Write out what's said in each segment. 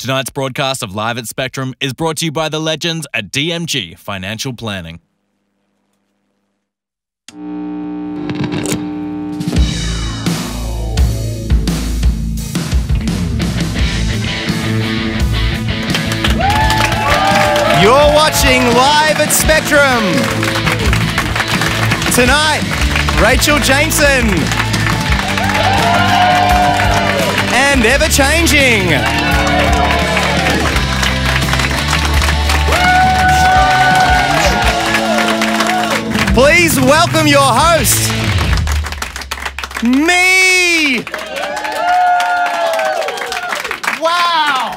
Tonight's broadcast of Live at Spectrum is brought to you by the legends at DMG Financial Planning. You're watching Live at Spectrum. Tonight, Rachel Jameson and Everchanging. Please welcome your host, me. Wow.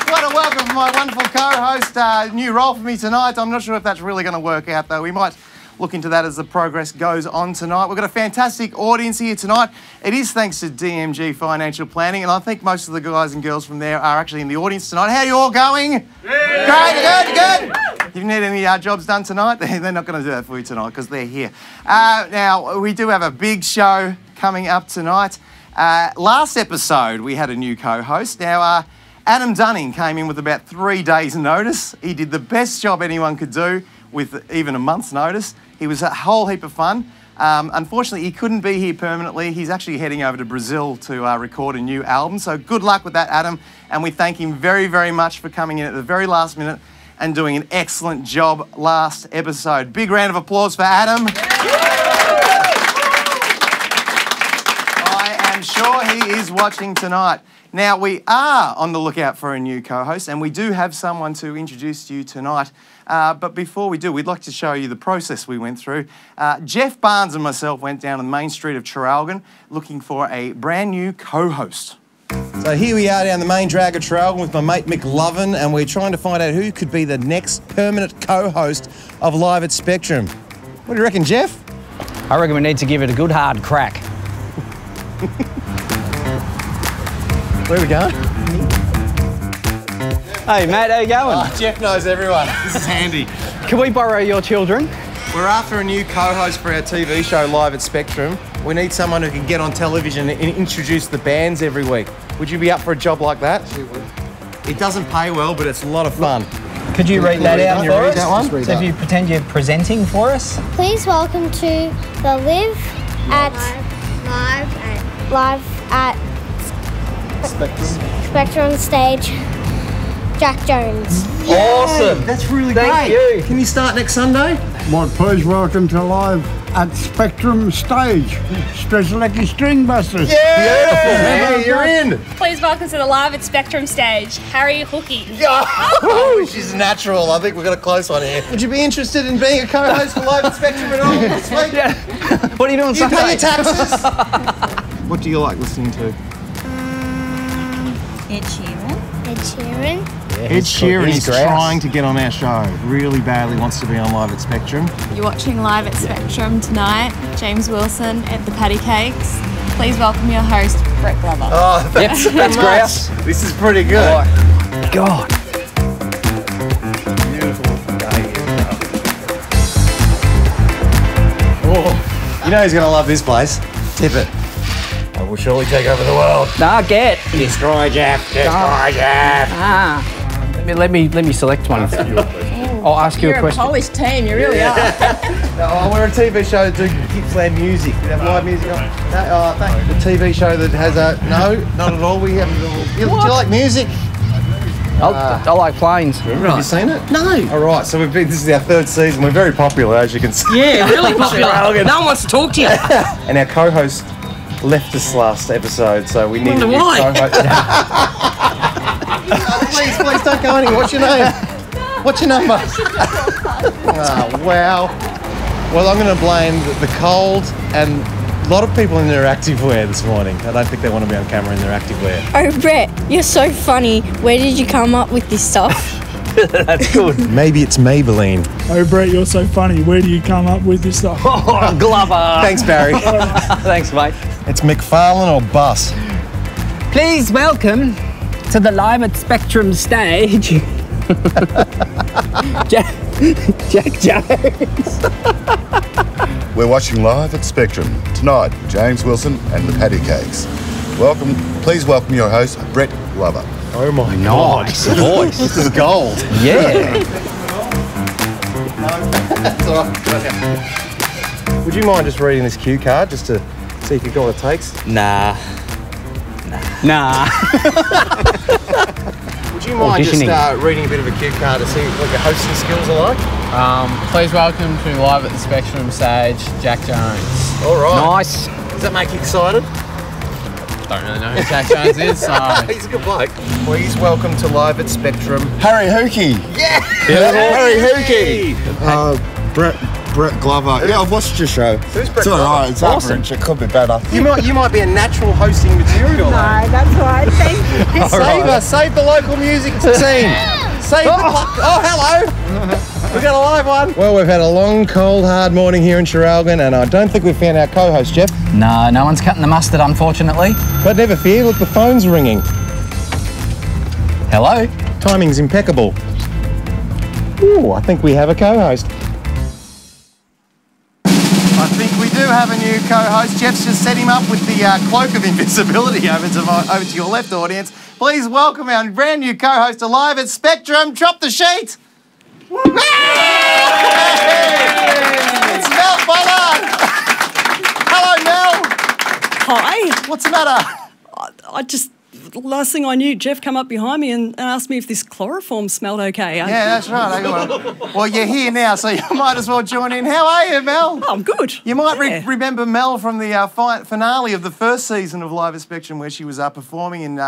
What a welcome from my wonderful co-host. New role for me tonight. I'm not sure if that's really going to work out, though. We might look into that as the progress goes on tonight. We've got a fantastic audience here tonight. It is thanks to DMG Financial Planning, and I think most of the guys and girls from there are actually in the audience tonight. How are you all going? Yeah. Great, good. If you need any jobs done tonight, they're not going to do that for you tonight because they're here. Now, we do have a big show coming up tonight. Last episode, we had a new co-host. Now, Adam Dunning came in with about 3 days' notice. He did the best job anyone could do with even a month's notice. He was a whole heap of fun. Unfortunately, he couldn't be here permanently. He's actually heading over to Brazil to record a new album. So good luck with that, Adam. And we thank him very, very much for coming in at the very last minute and doing an excellent job last episode. Big round of applause for Adam. I am sure he is watching tonight. Now, we are on the lookout for a new co-host, and we do have someone to introduce to you tonight. But before we do, we'd like to show you the process we went through. Jeff Barnes and myself went down on the main street of Traralgon looking for a brand new co-host. So here we are down the main drag of Traralgon with my mate Mick Lovin, and we're trying to find out who could be the next permanent co-host of Live at Spectrum. What do you reckon, Jeff? I reckon we need to give it a good hard crack. Where are we going? Hey mate, how you going? Oh, Jeff knows everyone. This is handy. Can we borrow your children? We're after a new co-host for our TV show Live at Spectrum. We need someone who can get on television and introduce the bands every week. Would you be up for a job like that? She would. It doesn't pay well, but it's a lot of fun. Could you read that out for us? That one? So if you pretend you're presenting for us. Please welcome to the Live at Spectrum stage, Jack Jones. Awesome! That's really great. Thank you. Can you start next Sunday? Well, please welcome to Live at Spectrum stage, Special Lucky String Busters. Yeah, you're in. Please welcome to the Live at Spectrum stage, Harry Hookie. Oh, she's natural. I think we've got a close one here. Would you be interested in being a co-host for Live at Spectrum at all this week? Yeah. What are you doing You Sunday? pay your taxes. What do you like listening to? Ed Sheeran. Ed Sheeran is trying to get on our show. Really badly wants to be on Live at Spectrum. You're watching Live at Spectrum tonight. James Wilson at the Patty Cakes. Please welcome your host, Brett Glover. Oh, thanks so that's much. grouse. This is pretty good. Oh, God. Beautiful day. Oh, you know who's going to love this place? Tip it. I will surely take over the world. Nah, get. Destroy Jeff. Destroy Jeff. Ah. Let me select one. I'll ask you a question. You're a polished team, you really are. Oh, we're a TV show that keeps playing music. We have live music on. No, thank you. A TV show that has a... No, not at all. We have... Do you like music? I like planes. Have you seen it? No. All right, so this is our third season. We're very popular, as you can see. Yeah, really popular. No one wants to talk to you. And our co-host left us last episode, so we need a new co-host. Please don't go anywhere. What's your name? What's your number? Oh, wow. Well, I'm going to blame the cold and a lot of people in their activewear this morning. I don't think they want to be on camera in their activewear. Oh, Brett, you're so funny. Where did you come up with this stuff? That's good. Maybe it's Maybelline. Oh, Brett, you're so funny. Where do you come up with this stuff? Oh, Glover. Thanks, Barry. Thanks, mate. It's McFarlane or bust. Please welcome to the Live at Spectrum stage, Jack Jones. We're watching Live at Spectrum tonight, James Wilson and the Patty Cakes. Please welcome your host, Brett Glover. Oh my Nice God. voice. This is gold. Yeah. That's all right. Would you mind just reading this cue card just to see if you've got what it takes? Nah. Would you mind just Auditioning. reading a bit of a cue card to see what your hosting skills are like? Please welcome to Live at the Spectrum stage, Jack Jones. All right. Nice. Does that make you excited? Don't really know who Jack Jones is, so... He's a good bloke. Please welcome to Live at Spectrum. Harry Hookey. Yeah! Harry Hookey. Brett Glover. Yeah, I've watched your show. Who's Brett It's all right. Glover? It's Awesome. average. It could be better. You might be a natural hosting material. No, that's right. Thank you. Save the local music scene. Oh, hello. We've got a live one. Well, we've had a long, cold, hard morning here in Traralgon, and I don't think we've found our co-host, Jeff. No, no one's cutting the mustard, unfortunately. But never fear, look, the phone's ringing. Hello? Timing's impeccable. Ooh, I think we have a co-host. I think we do have a new co-host. Jeff's just set him up with the cloak of invisibility over to your left, audience. Please welcome our brand new co-host Live at Spectrum. Drop the sheet. It's Mel Pollard. Hello, Mel. Hi. What's the matter? I just, last thing I knew, Jeff come up behind me and asked me if this chloroform smelled okay. Yeah, that's right. Well, you're here now, so you might as well join in. How are you, Mel? I'm good. You might remember Mel from the finale of the first season of Live at Spectrum, where she was performing and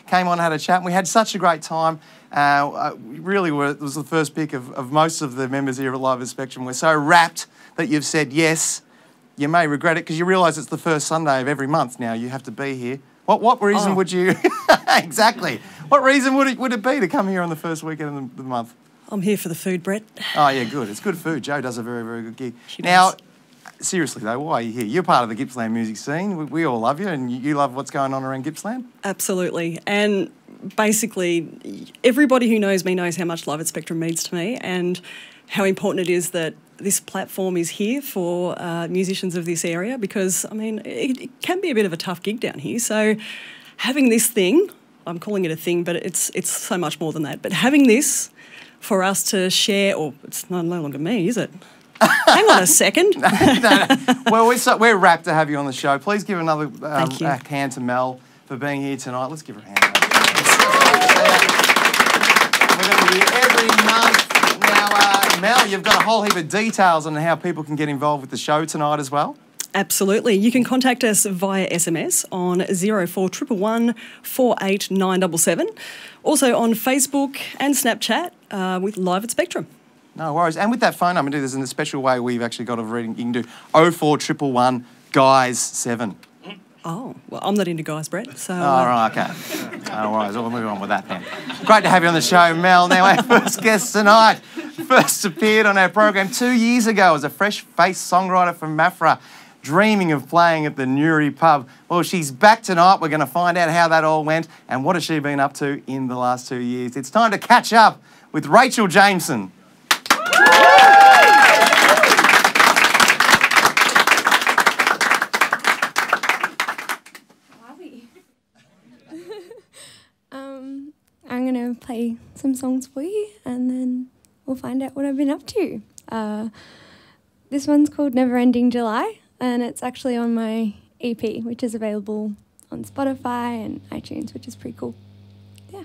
came on and had a chat. And we had such a great time. It was the first pick of most of the members here at Live at Spectrum. We're so rapt that you've said yes. You may regret it because you realise it's the first Sunday of every month now. You have to be here. What reason would you... Exactly. What reason would it be to come here on the first weekend of the month? I'm here for the food, Brett. Oh, yeah, good. It's good food. Jo does a very, very good gig. She now, does. seriously, though, why are you here? You're part of the Gippsland music scene. We all love you, and you love what's going on around Gippsland? Absolutely. And basically, everybody who knows me knows how much Live at Spectrum means to me and how important it is that this platform is here for musicians of this area because, I mean, it can be a bit of a tough gig down here. So having this thing, I'm calling it a thing, but it's so much more than that. But having this for us to share, or it's no longer me, is it? Hang on a second. No. Well, we're rapt to have you on the show. Please give another Thank you. hand to Mel for being here tonight. Let's give her a hand. We're going to be here every month. Now, Mel, you've got a whole heap of details on how people can get involved with the show tonight as well. Absolutely. You can contact us via SMS on 0411 48977. Also on Facebook and Snapchat with Live at Spectrum. No worries. And with that phone number, there's in a special way we've actually got of reading. You can do 04111 guys 7. Oh, well, I'm not into guys, Brett. So. Oh, right, okay. No worries. We'll move on with that then. Great to have you on the show, Mel. Now, our first guest tonight first appeared on our program 2 years ago as a fresh-faced songwriter from Maffra, dreaming of playing at the Newry pub. Well, she's back tonight. We're going to find out how that all went and what has she been up to in the last 2 years. It's time to catch up with Rachel Jameson. I'm going to play some songs for you and then we'll find out what I've been up to. This one's called Never Ending July and it's actually on my EP, which is available on Spotify and iTunes, which is pretty cool. Yeah.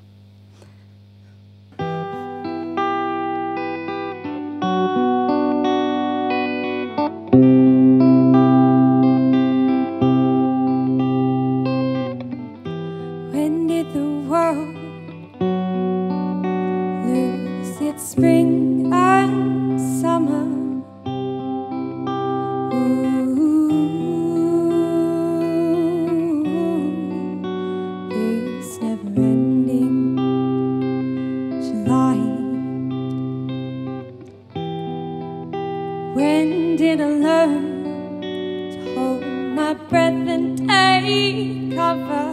When did the world lose its spring and summer? This never-ending July. When did I learn to hold my breath and take cover?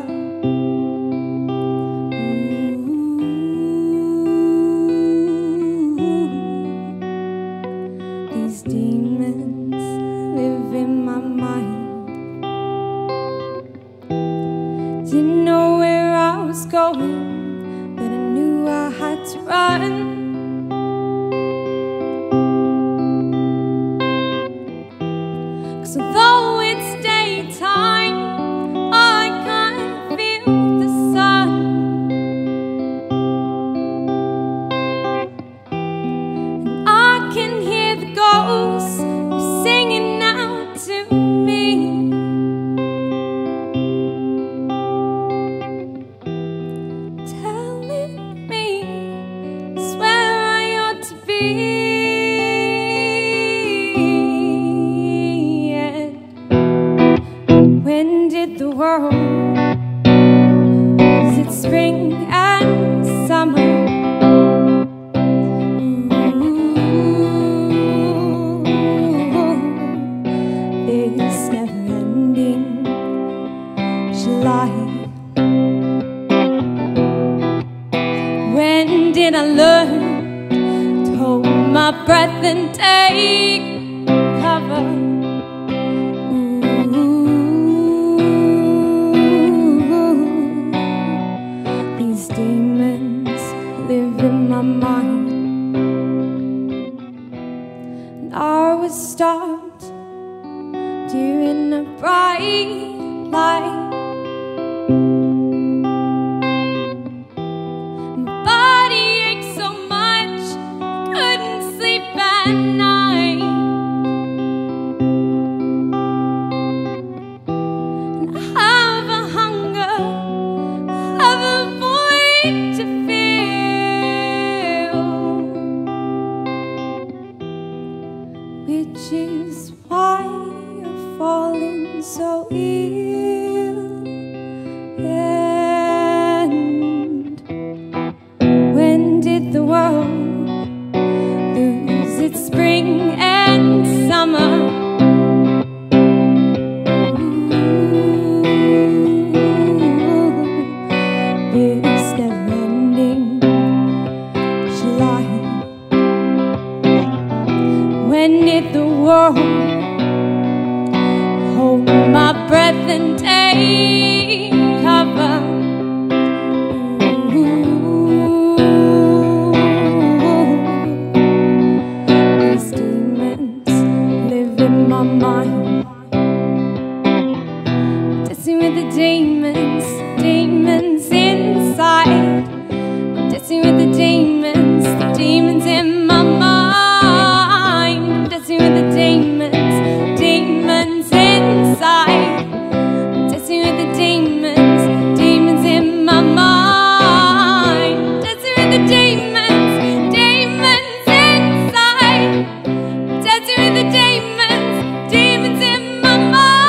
These demons live in my mind. Didn't know where I was going, to run. 'Cause although it's daytime, I can't feel the sun. And I can hear the ghosts singing out to me. Telling me it's where I ought to be. When did the world, is it spring and summer? This never-ending July. When did I learn to hold my breath and take cover? These demons live in my mind, and I was stopped during a bright light. My body ached so much, couldn't sleep at night. And I have a hunger, I have a void to fill, which is why I've fallen so ill. And when did the world lose its spring and summer? This never-ending July. When did the world hold my breath and take cover? These demons live in my mind, dancing with the demons, demons inside. I'm dancing with the demons in my mind. I'm dancing with the demons, demons inside. I'm dancing with the demons, demons in my mind. Dancing with the demons, demons inside. Dancing with the demons, demons in my mind.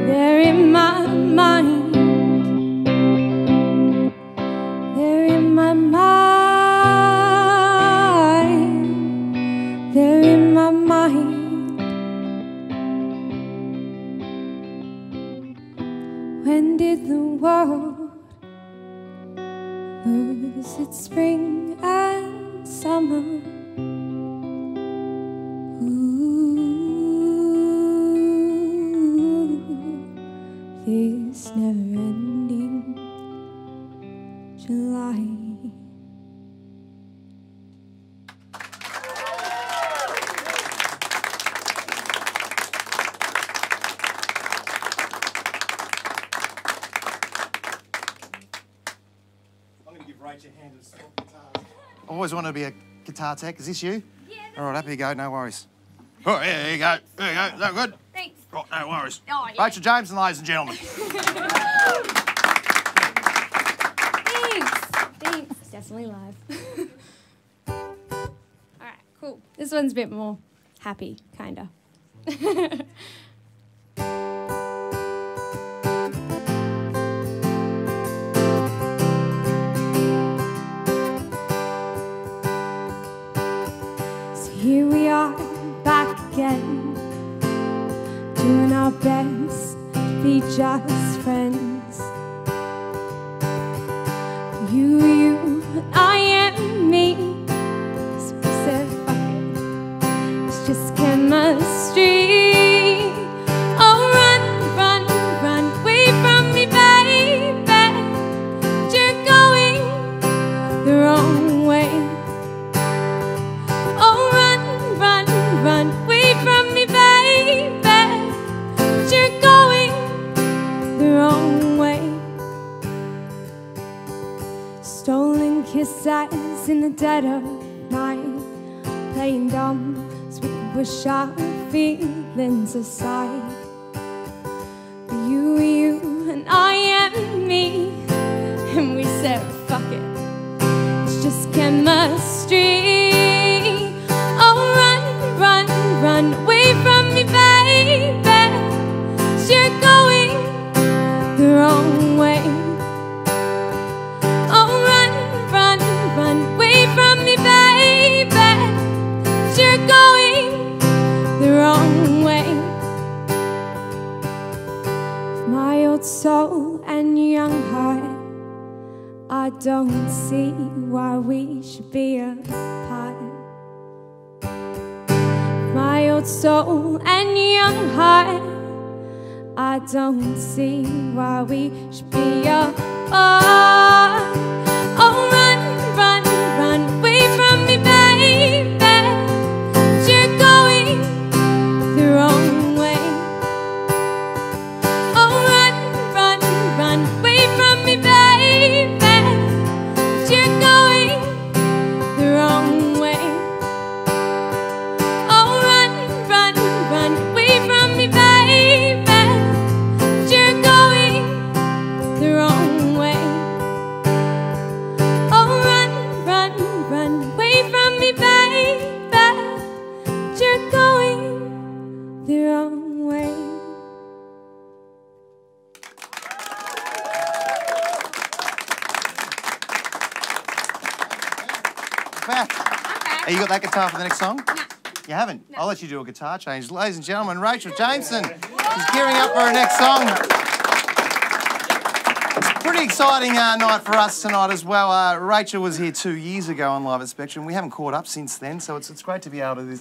They're in my mind. They're in my mind. They're in my mind. When did the world lose its spring and summer? This never-ending July. I'm going to give Rachel a hand to swap guitars. I always wanted to be a guitar tech. Is this you? Yeah. All right, up you go. No worries. Oh, yeah, there you go. There you go. Is that good? Thanks. Oh, no worries. Oh, yeah. Rachel Jameson, ladies and gentlemen. Thanks. It's definitely live. Alright, cool. This one's a bit more happy, kinda. So here we are, back again, doing our best to be just friends. You, and I am me. So we said, fuck it, it's just chemistry. Oh, run, run, run away from me, baby. sighs in the dead of night, playing dumb with our feelings aside. But you are you and I am me, and we said fuck it, it's just chemistry. Oh run, run, run away from me, baby, you're going the wrong way. Oh run, run, run away from me, baby, you're going the wrong way. My old soul and young heart, I don't see why we should be apart. My old soul and young heart, I don't see why we should be apart. Oh run, run, run away from me, baby, you're going the wrong way. Oh run, run, run away from me, baby, you're going the wrong way. Oh run, run, run away from me, baby, you're going the wrong way. Oh run, run, run away from me, baby, you're going the wrong way. Have you got that guitar for the next song? No. You haven't? No. I'll let you do a guitar change. Ladies and gentlemen, Rachel Jameson. She's gearing up for her next song. Pretty exciting night for us tonight as well. Rachel was here 2 years ago on Live at Spectrum. We haven't caught up since then, so it's great to be able to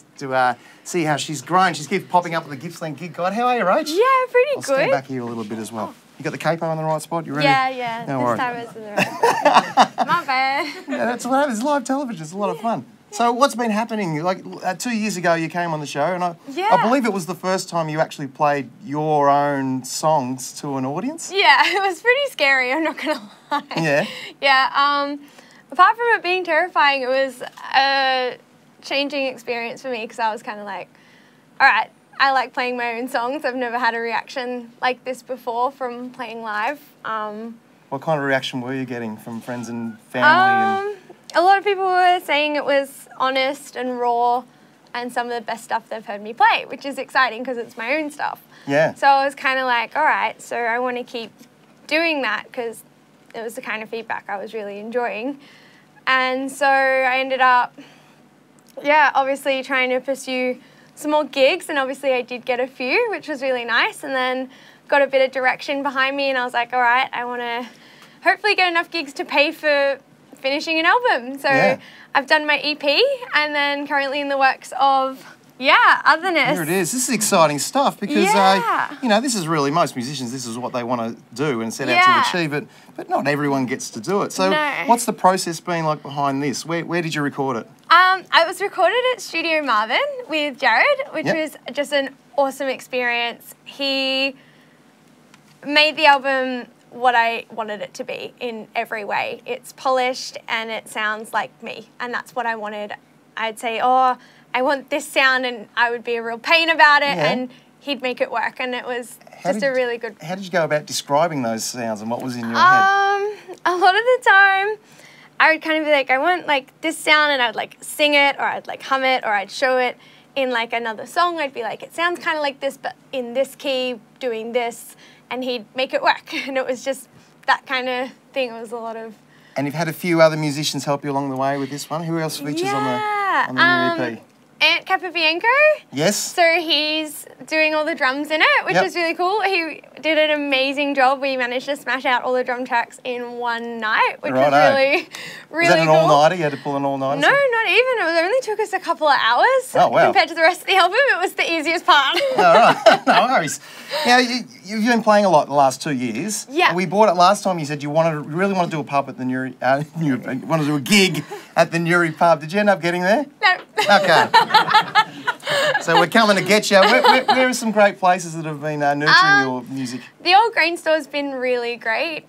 see how she's grown. She's keeps popping up with the Gippsland Gig Guide. How are you, Rach? Yeah, pretty I'll good. stand back here a little bit as well. You got the capo on the right spot? You ready? Yeah. No This worries. time it's in the right spot. My bad. Yeah, that's what happens. Live television. It's a lot of fun. So what's been happening? Like 2 years ago, you came on the show, and I believe it was the first time you actually played your own songs to an audience. Yeah, it was pretty scary, I'm not gonna lie. Yeah. Yeah. Apart from it being terrifying, it was a changing experience for me because I was kind of like, all right, I like playing my own songs. I've never had a reaction like this before from playing live. What kind of reaction were you getting from friends and family? A lot of people were saying it was honest and raw and some of the best stuff they've heard me play, which is exciting because it's my own stuff. Yeah. So I was kind of like, all right, so I want to keep doing that because it was the kind of feedback I was really enjoying. And so I ended up, obviously trying to pursue some more gigs, and obviously I did get a few, which was really nice, and then got a bit of direction behind me, and I was like, all right, I want to hopefully get enough gigs to pay for finishing an album. So I've done my EP, and then currently in the works of, otherness. Here it is. This is exciting stuff because, you know, this is really, most musicians, this is what they want to do and set out to achieve it, but not everyone gets to do it. So what's the process been like behind this? Where did you record it? I was recorded at Studio Marvin with Jared, which was just an awesome experience. He made the album what I wanted it to be in every way. It's polished and it sounds like me, and that's what I wanted. I'd say, oh, I want this sound, and I would be a real pain about it, and he'd make it work, and it was just a really good... How did you go about describing those sounds, and what was in your head? A lot of the time, I would kind of be like, I want like this sound, and I'd like sing it, or I'd like hum it, or I'd show it in like another song. I'd be like, it sounds kind of like this, but in this key, doing this, and he'd make it work. And it was just that kind of thing. It was a lot of... And you've had a few other musicians help you along the way with this one. Who else features on the new EP? Ant Capabianco. Yes. So he's doing all the drums in it, which is really cool. He did an amazing job. We managed to smash out all the drum tracks in one night, which was really, really Was that an cool. all-nighter? You had to pull an all-nighter? No, not even. It only took us a couple of hours. Oh, wow. Compared to the rest of the album, it was the easiest part. All right. No worries. Now, you've been playing a lot the last 2 years. Yeah. We bought it last time. You said you really want to do a pub at the Newry, you want to do a gig at the Newry pub. Did you end up getting there? No. Okay. So we're coming to get you. Where are some great places that have been nurturing your music? The old grain store's been really great.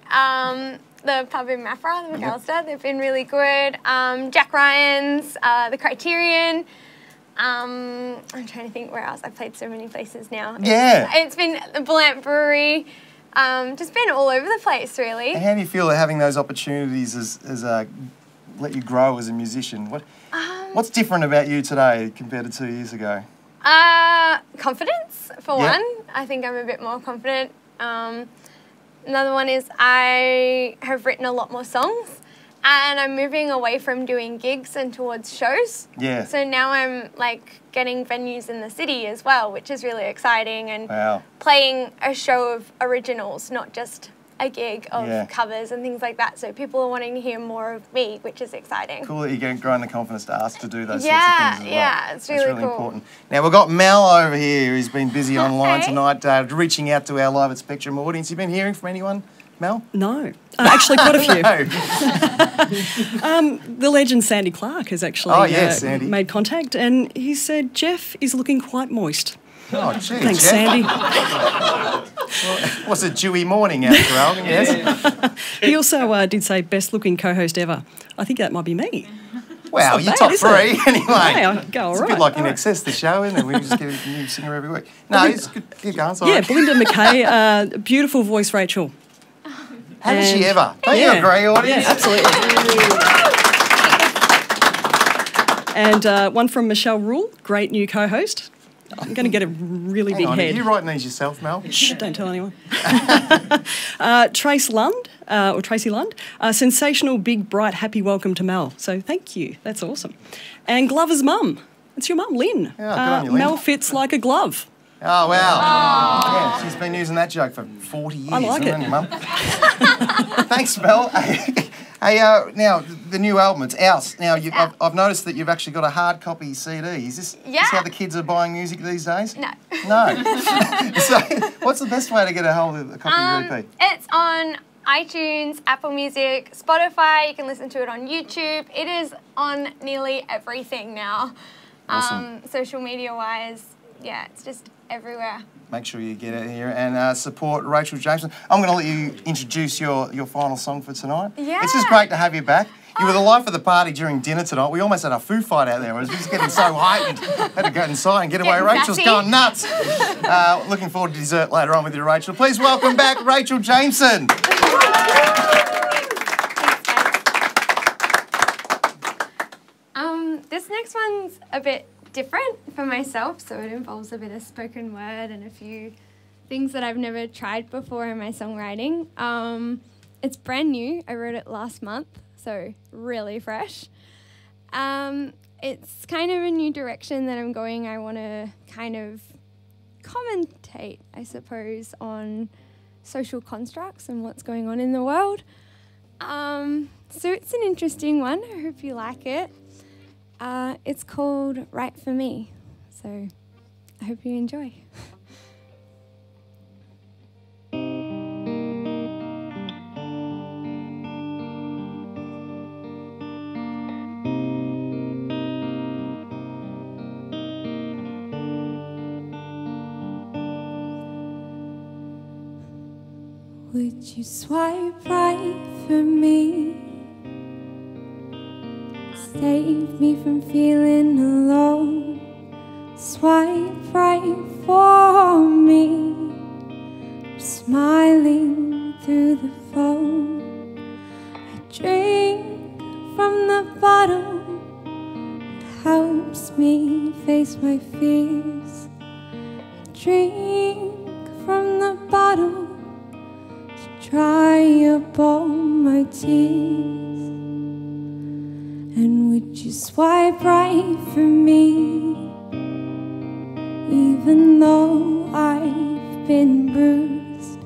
the pub in Maffra, the McAllister. They've been really good. Jack Ryan's, the Criterion. I'm trying to think where else. I've played so many places now. It's been the Blant Brewery. Just been all over the place, really. And how do you feel that having those opportunities has let you grow as a musician? What's different about you today compared to 2 years ago? Confidence, for one. I think I'm a bit more confident. Another one is I have written a lot more songs, and I'm moving away from doing gigs and towards shows. Yeah. So now I'm like getting venues in the city as well, which is really exciting, and playing a show of originals, not just a gig of covers and things like that. So people are wanting to hear more of me, which is exciting. Cool that you're growing the confidence to ask to do those sorts of things as well. Yeah, it's really cool. Important. Now, we've got Mel over here who's been busy online tonight, reaching out to our Live at Spectrum audience. You been hearing from anyone, Mel? No. Actually, quite a few. The legend Sandy Clark has actually made contact, and he said Jeff is looking quite moist. Oh, gee, thanks, Jeff. Sandy. What's a dewy morning out for Alvin, yes? He also did say best looking co-host ever. I think that might be me. Wow, you're top three anyway. Hey, I'll go all it's right. a bit like In Excess, the show, isn't it? We just get a new singer every week. No, it's good. Keep going, sorry. Yeah, Belinda McKay, beautiful voice, Rachel. Hasn't she ever? Don't you agree, audience? Yeah, absolutely. And one from Michelle Rule, great new co-host. I'm going to get a really big head. Are you writing these yourself, Mel? Shh, don't tell anyone. Tracy Lund, sensational, big, bright, happy welcome to Mel. So thank you. That's awesome. And Glover's mum. It's your mum, Lynn. Yeah, good on you, Lynn. Mel fits like a glove. Oh, wow. Yeah, she's been using that joke for 40 years. I like it. Hasn't it, Mum? Thanks, Mel. Hey, now, the new album, it's out. Now, I've noticed that you've actually got a hard copy CD. Is this how the kids are buying music these days? No. No. So, what's the best way to get a hold of a copy of your EP? It's on iTunes, Apple Music, Spotify. You can listen to it on YouTube. It is on nearly everything now. Awesome. Social media-wise, yeah, it's just everywhere. Make sure you get it here and support Rachel Jameson. I'm going to let you introduce your final song for tonight. Yeah. It's just great to have you back. You were the life of the party during dinner tonight. We almost had a foo fight out there. I was just getting so heightened. Had to go inside and get away. Rachel's going nuts. Looking forward to dessert later on with you, Rachel. Please welcome back Rachel Jameson. This next one's a bit different for myself, so it involves a bit of spoken word and a few things that I've never tried before in my songwriting. It's brand new. I wrote it last month, so really fresh. It's kind of a new direction that I'm going. I want to kind of commentate, I suppose, on social constructs and what's going on in the world. So it's an interesting one. I hope you like it. It's called Right For Me, so I hope you enjoy. Would you swipe right for me? Save me from feeling alone. Swipe right for me. Smiling through the phone. I drink from the bottle that helps me face my fears. I drink from the bottle to dry up all my tears. And would you swipe right for me? Even though I've been bruised,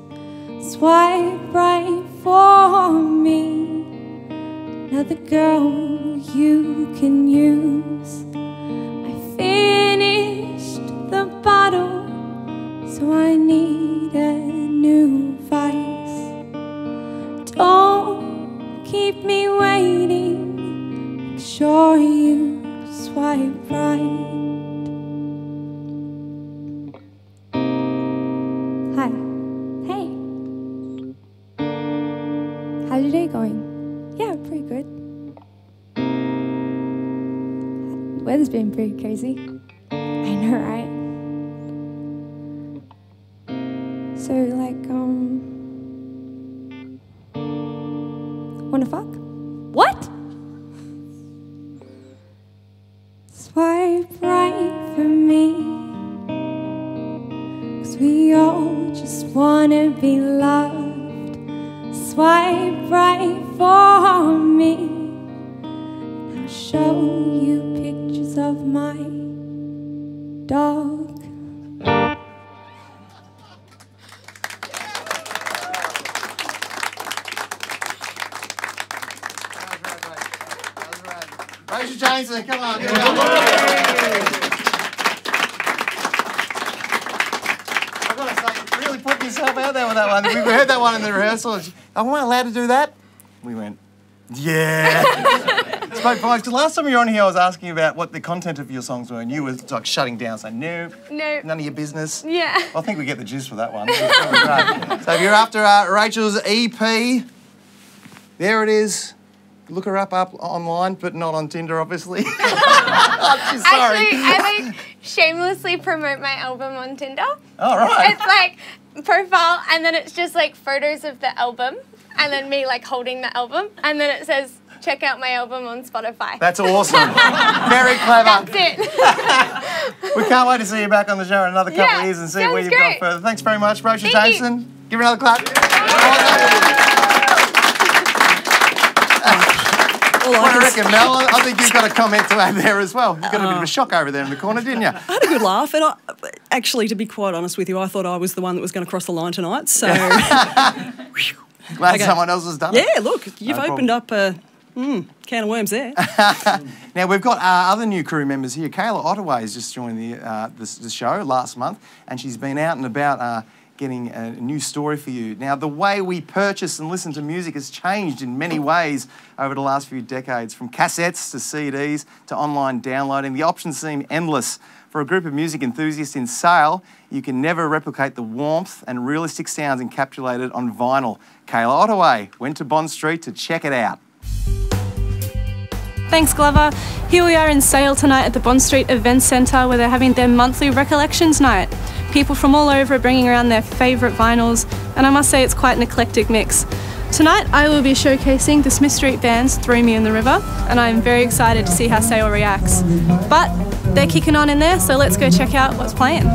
swipe right for me. Another girl you can use. I finished the bottle, so I need a new vice. Don't keep me waiting. Make sure you swipe right. Hi. Hey. How How's your day going? Yeah, pretty good. The weather's been pretty crazy. I know, right? So, like, wanna fuck? What? Swipe right for me, 'cause we all just wanna be loved. Swipe right for me. I'll show you pictures of my dog. Rachel Jameson, come on. Give it up. I've got to say, really putting yourself out there with that one. We heard that one in the rehearsal. Am I allowed to do that? We went, yeah. Spoke fine. Because last time you were on here, I was asking about what the content of your songs were, and you were like shutting down, saying, nope, none of your business. Yeah. I think we get the gist for that one. So if you're after Rachel's EP, there it is. Look her up online, but not on Tinder, obviously. Sorry. Actually, I like shamelessly promote my album on Tinder. All right. It's like profile, and then it's just like photos of the album, and then me like holding the album, and then it says, check out my album on Spotify. That's awesome. Very clever. That's it. We can't wait to see you back on the show in another couple of years and see where you've gone further. Thanks very much, Rachel Jameson. Give her another clap. What do you reckon, Mel? I think you've got a comment to add there as well. You got a bit of a shock over there in the corner, didn't you? I had a good laugh, and actually, to be quite honest with you, I thought I was the one that was going to cross the line tonight. So glad someone else has done it. Yeah, look, you've opened up a can of worms there. Now we've got other new crew members here. Kayla Ottaway has just joined the show last month, and she's been out and about. Getting a new story for you. Now, the way we purchase and listen to music has changed in many ways over the last few decades, from cassettes to CDs to online downloading. The options seem endless. For a group of music enthusiasts in Sale, you can never replicate the warmth and realistic sounds encapsulated on vinyl. Kayla Ottaway went to Bond Street to check it out. Thanks, Glover. Here we are in Sale tonight at the Bond Street Event Centre, where they're having their monthly Recollections night. People from all over are bringing around their favourite vinyls, and I must say it's quite an eclectic mix. Tonight I will be showcasing the Smith Street Band's Throw Me in the River, and I am very excited to see how Sale reacts. But they're kicking on in there, so let's go check out what's playing.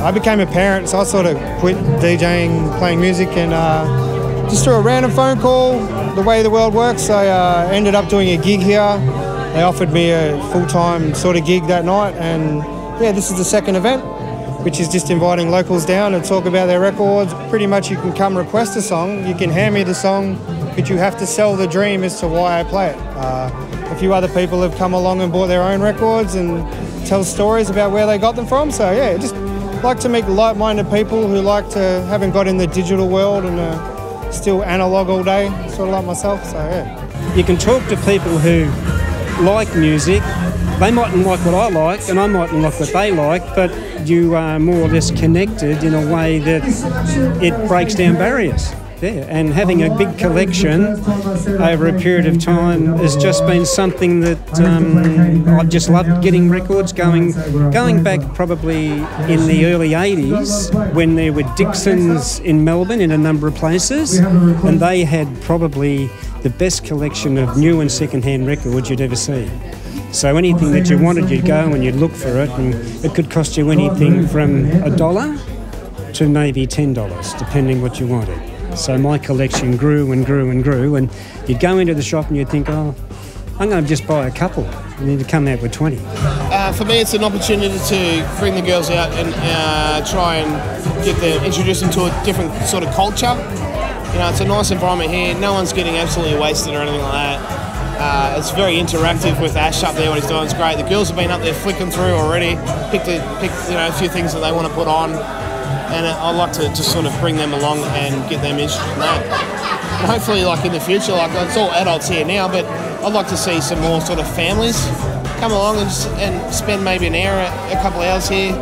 I became a parent, so I sort of quit DJing, playing music, and just through a random phone call, the way the world works, I ended up doing a gig here. They offered me a full-time sort of gig that night, and yeah, this is the second event, which is just inviting locals down to talk about their records. Pretty much you can come request a song, you can hand me the song, but you have to sell the dream as to why I play it. A few other people have come along and bought their own records and tell stories about where they got them from, so yeah, just like to meet like-minded people who haven't got in the digital world and are still analog all day, sort of like myself, so yeah. You can talk to people who like music. They mightn't like what I like, and I mightn't like what they like, but you are more or less connected in a way that it breaks down barriers. Yeah, and having a big collection over a period of time has just been something that I've just loved getting records going back probably in the early 80s when there were Dixons in Melbourne in a number of places, and they had probably the best collection of new and second-hand records you'd ever see. So anything that you wanted, you'd go and you'd look for it, and it could cost you anything from $1 to maybe $10, depending what you wanted. So my collection grew and grew and grew, and you'd go into the shop and you'd think, oh, I'm going to just buy a couple, and then you'd come out with 20. For me, it's an opportunity to bring the girls out and try and introduce them to a different sort of culture. You know, it's a nice environment here. No one's getting absolutely wasted or anything like that. It's very interactive with Ash up there. What he's doing is great. The girls have been up there flicking through already, picked a few things that they want to put on. and I'd like to just sort of bring them along and get them interested in that. And hopefully, like in the future, like it's all adults here now, but I'd like to see some more sort of families come along and spend maybe an hour, a couple of hours here.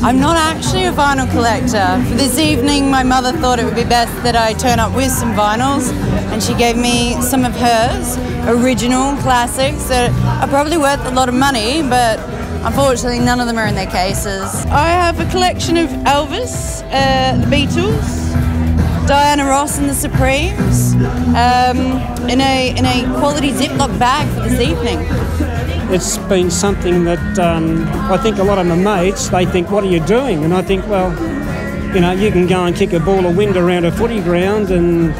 I'm not actually a vinyl collector. For this evening, my mother thought it would be best that I turn up with some vinyls, and she gave me some of hers, original classics that are probably worth a lot of money, but unfortunately none of them are in their cases. I have a collection of Elvis, the Beatles, Diana Ross and the Supremes, in a quality Ziploc bag for this evening. It's been something that I think a lot of my mates, they think, what are you doing? And I think, well, you know, you can go and kick a ball of wind around a footy ground and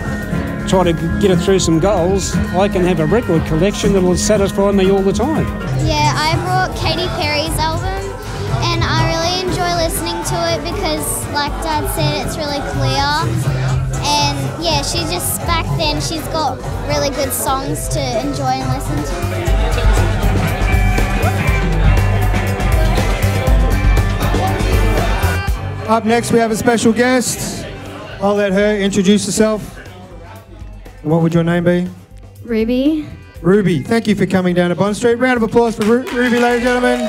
try to get it through some goals. I can have a record collection that will satisfy me all the time. Yeah, I brought Katy Perry's album and I really enjoy listening to it because, like Dad said, it's really clear. And yeah, she just, back then, she's got really good songs to enjoy and listen to. Up next, we have a special guest. I'll let her introduce herself. What would your name be? Ruby. Ruby, thank you for coming down to Bond Street. Round of applause for Ruby, ladies and gentlemen.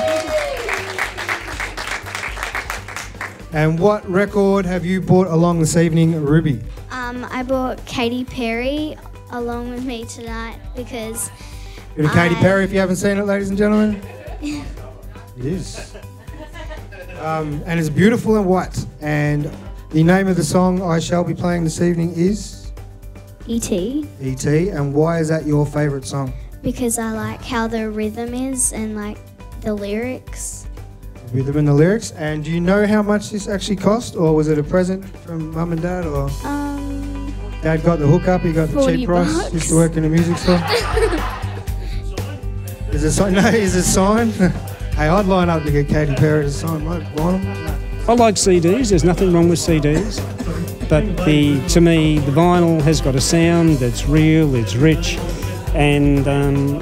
And what record have you brought along this evening, Ruby? I brought Katy Perry along with me tonight because Bit of Katy Perry if you haven't seen it, ladies and gentlemen. It is. And it's beautiful and white. And the name of the song I shall be playing this evening is? E.T. E.T. And why is that your favourite song? Because I like how the rhythm is and like the lyrics. The rhythm and the lyrics. And do you know how much this actually cost? Or was it a present from Mum and Dad? Or Dad got the hookup, he got the cheap price. $40. Used to work in a music store. Is it signed? No, is it signed? Hey, I'd line up to get Katy Perry to sign my vinyl. I like CDs, there's nothing wrong with CDs. But to me, the vinyl has got a sound that's real, it's rich, and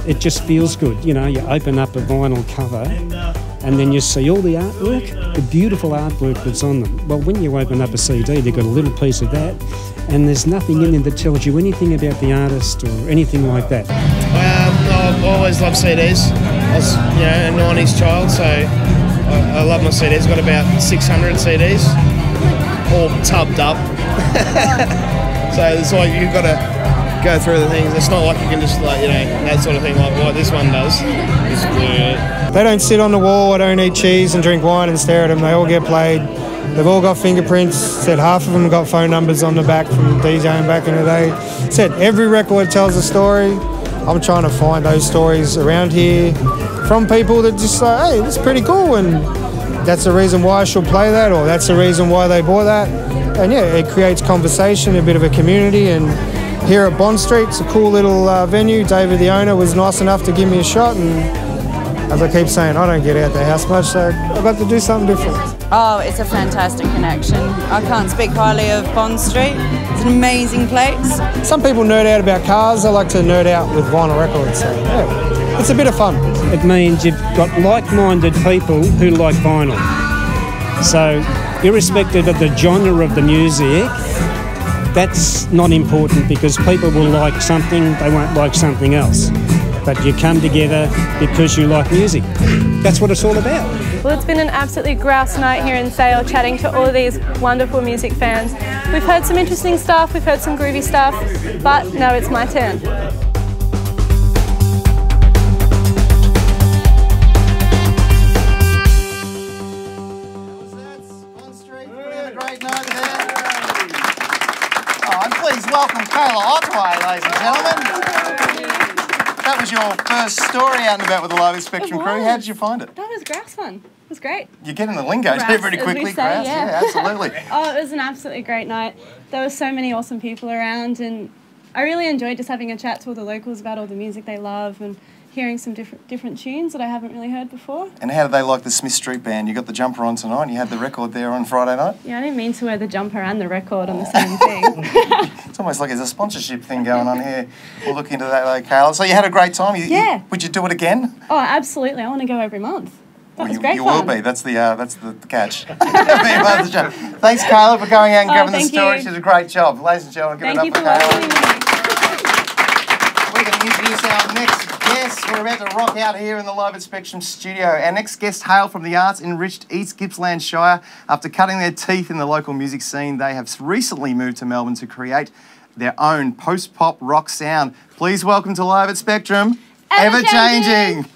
it just feels good. You know, you open up a vinyl cover and then you see all the artwork, the beautiful artwork that's on them. Well, when you open up a CD, they've got a little piece of that, and there's nothing in there that tells you anything about the artist or anything like that. I've always loved CDs. I was, you know, a 90s child, so I love my CDs. I've got about 600 CDs, all tubbed up. So it's like you've got to go through the things. It's not like you can just, like, you know, that sort of thing like what this one does. It's good. They don't sit on the wall, I don't eat cheese and drink wine and stare at them. They all get played. They've all got fingerprints. Said half of them got phone numbers on the back from DJing back in the day. Said every record tells a story. I'm trying to find those stories around here from people that just say, hey, that's pretty cool, and that's the reason why I should play that, or that's the reason why they bought that. And yeah, it creates conversation, a bit of a community. And here at Bond Street, it's a cool little venue. David, the owner, was nice enough to give me a shot, and as I keep saying, I don't get out the house much, so I've got to do something different. Oh, it's a fantastic connection. I can't speak highly of Bond Street. It's an amazing place. Some people nerd out about cars. I like to nerd out with vinyl records. So yeah, it's a bit of fun. It means you've got like-minded people who like vinyl. So irrespective of the genre of the music, that's not important because people will like something, they won't like something else. But you come together because you like music. That's what it's all about. Well, it's been an absolutely grouse night here in Sale, chatting to all of these wonderful music fans. We've heard some interesting stuff, we've heard some groovy stuff, but now it's my turn. Please welcome Kayla Otway, ladies and gentlemen. That was your first story out and about with the Live Spectrum crew. How did you find it? That was grouse fun. It was great. You're getting the lingo there pretty quickly, grouse. Yeah, absolutely. Oh, it was an absolutely great night. There were so many awesome people around, and I really enjoyed just having a chat to all the locals about all the music they love and hearing some different tunes that I haven't really heard before. And how did they like the Smith Street Band? You got the jumper on tonight, you had the record there on Friday night? Yeah, I didn't mean to wear the jumper and the record on the same thing. It's almost like there's a sponsorship thing going on here. We'll look into that later, Kayla. So you had a great time? Yeah. Would you do it again? Oh, absolutely. I want to go every month. Well, great you fun. will be. That's the catch. Thanks, Kayla, for going out and giving the story. She did a great job. Ladies and gentlemen, give it up for Kayla. We're going to introduce our next guest. We're about to rock out here in the Live at Spectrum studio. Our next guest hail from the arts-enriched East Gippsland Shire. After cutting their teeth in the local music scene, they have recently moved to Melbourne to create their own post-pop rock sound. Please welcome to Live at Spectrum, Everchanging.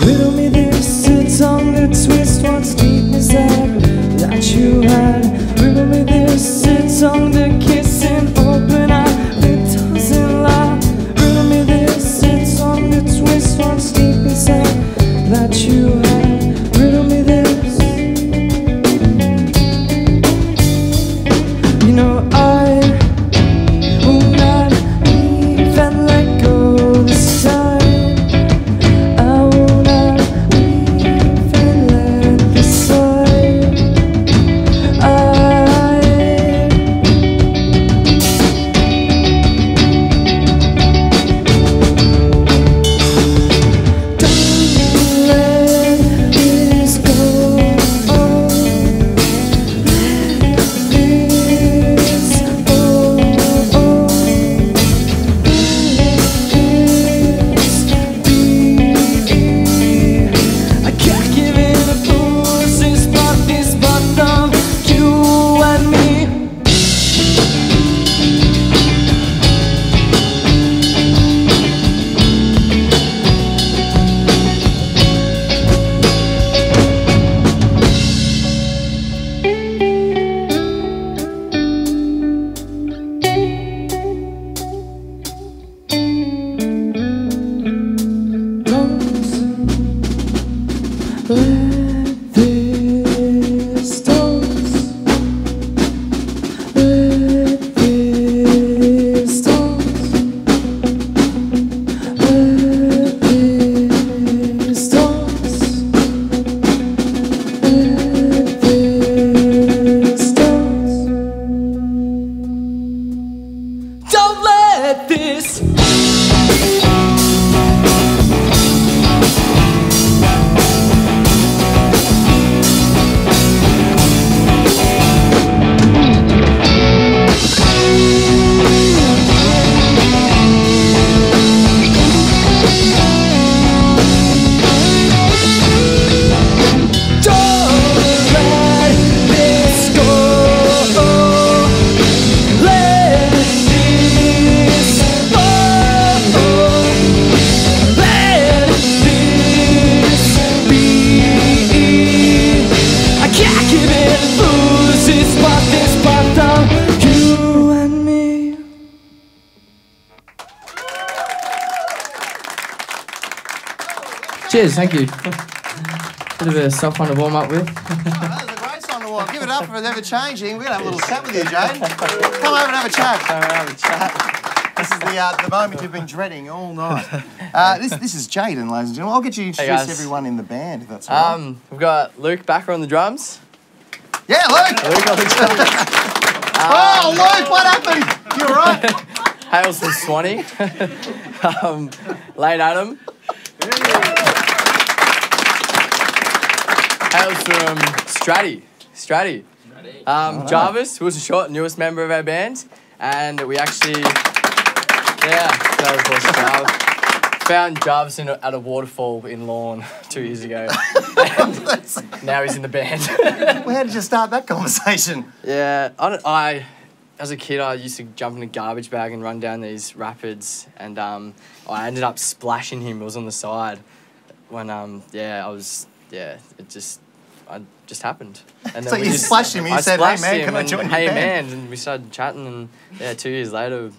Riddle me this, a tongue that twists what's deep inside that you had. Riddle me this, a tongue that kiss and open eye that doesn't lie. Riddle me this, a tongue that twists what's deep inside that you had. Riddle me this. You know I will not leave and let go this time. Cheers, thank you. Bit of a soft one to warm up with. That was a great song to walk. Give it up for Everchanging. We're going to have a little chat with you, Jane. Come over and have a chat. Come over and have a chat. This is the moment you've been dreading all night. This is Jaden, ladies and gentlemen. I'll get you to introduce everyone in the band, if that's all right. We've got Luke Backer on the drums. Yeah, Luke! Luke on the drums. Oh, Luke, what happened? You're right. Hails from Swanee. Lane Adam. Hails from Stratty. Jarvis, who was the short newest member of our band, and we actually, so of course Jarvis. Found Jarvis at a waterfall in Lorne 2 years ago. Now he's in the band. Well, how did you start that conversation? Yeah, as a kid, I used to jump in a garbage bag and run down these rapids, and I ended up splashing him. It was on the side when it just happened. And then so you splashed him. You said, "Hey man, can I join your band?" Hey man, and we started chatting, and 2 years later, we're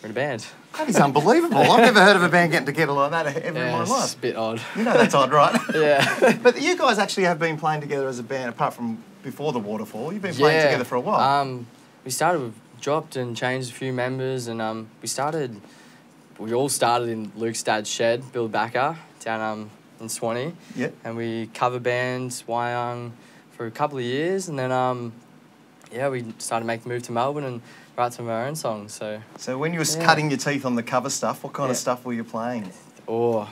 in a band. That is unbelievable. I've never heard of a band getting together like that ever in my life. It's a bit odd. You know that's odd, right? Yeah. But you guys actually have been playing together as a band, apart from before the waterfall. You've been playing together for a while. We dropped and changed a few members, and we all started in Luke's dad's shed, Bill Backer, down in Swanee. Yep. And we cover bands, Wyong, for a couple of years, and then we started making the move to Melbourne and write some of our own songs. So when you were cutting your teeth on the cover stuff, what kind of stuff were you playing? Oh,